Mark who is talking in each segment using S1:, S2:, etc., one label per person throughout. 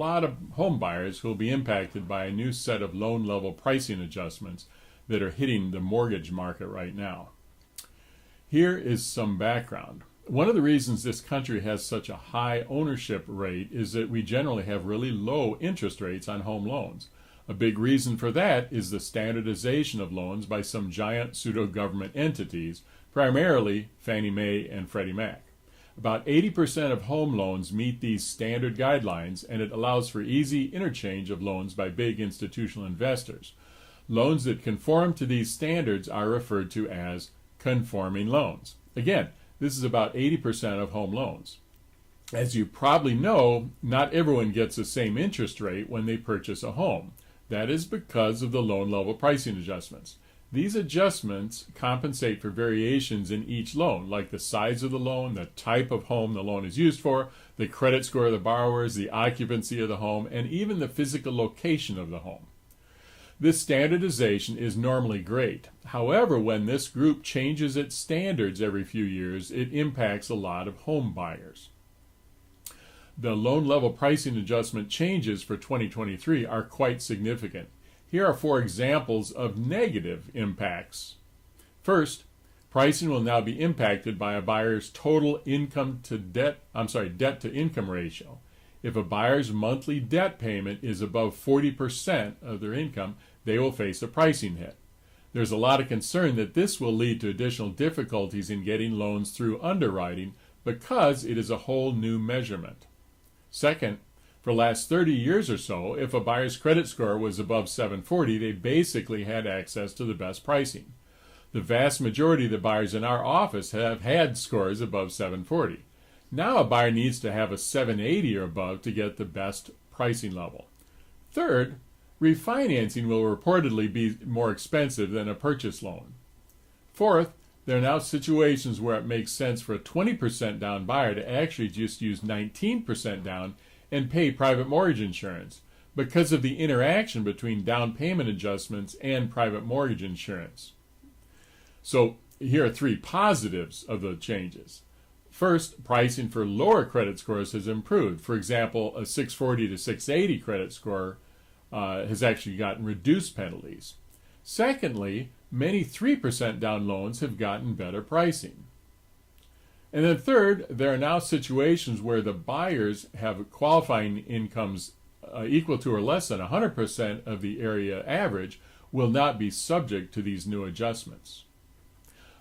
S1: a lot of home buyers who will be impacted by a new set of loan level pricing adjustments that are hitting the mortgage market right now. Here is some background. One of the reasons this country has such a high ownership rate is that we generally have really low interest rates on home loans. A big reason for that is the standardization of loans by some giant pseudo-government entities, primarily FannieMae and FreddieMac. About 80% of home loans meet these standard guidelines, and it allows for easy interchange of loans by big institutional investors. Loans that conform to these standards are referred to as conforming loans. Again, this is about 80% of home loans. As you probably know, not everyone gets the same interest rate when they purchase a home. That is because of the loan level pricing adjustments. These adjustments compensate for variations in each loan, like the size of the loan, the type of home the loan is used for, the credit score of the borrowers, the occupancy of the home, and even the physical location of the home. This standardization is normally great. However, when this group changes its standards every few years, it impacts a lot of home buyers. The loan level pricing adjustment changes for 2023 are quite significant. Here are 4 examples of negative impacts. First, pricing will now be impacted by a buyer's total debt to income ratio. If a buyer's monthly debt payment is above 40% of their income, they will face a pricing hit. There's a lot of concern that this will lead to additional difficulties in getting loans through underwriting because it is a whole new measurement. Second, for the last 30 years or so, if a buyer's credit score was above 740, they basically had access to the best pricing. The vast majority of the buyers in our office have had scores above 740. Now a buyer needs to have a 780 or above to get the best pricing level. Third, refinancing will reportedly be more expensive than a purchase loan. Fourth, there are now situations where it makes sense for a 20% down buyer to actually just use 19% down and pay private mortgage insurance because of the interaction between down payment adjustments and private mortgage insurance. So here are 3 positives of the changes. First, pricing for lower credit scores has improved. For example, a 640 to 680 credit score has actually gotten reduced penalties. Secondly, many 3% down loans have gotten better pricing. And then third, there are now situations where the buyers have qualifying incomes equal to or less than 100% of the area average will not be subject to these new adjustments.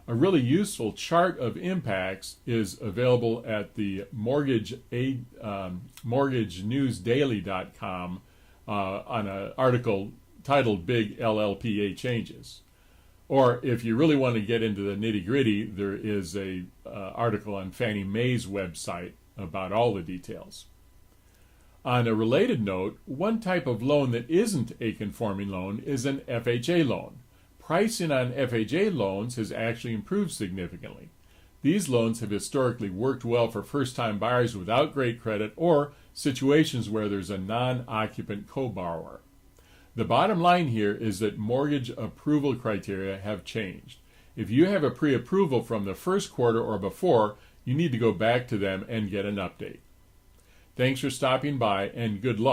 S1: A really useful chart of impacts is available at the mortgagenewsdaily.com on an article titled Big LLPA Changes. Or if you really want to get into the nitty-gritty, there is a article on Fannie Mae's website about all the details. On a related note, one type of loan that isn't a conforming loan is an FHA loan. Pricing on FHA loans has actually improved significantly. These loans have historically worked well for first-time buyers without great credit or situations where there's a non-occupant co-borrower. The bottom line here is that mortgage approval criteria have changed. If you have a pre-approval from the first quarter or before, you need to go back to them and get an update. Thanks for stopping by, and good luck.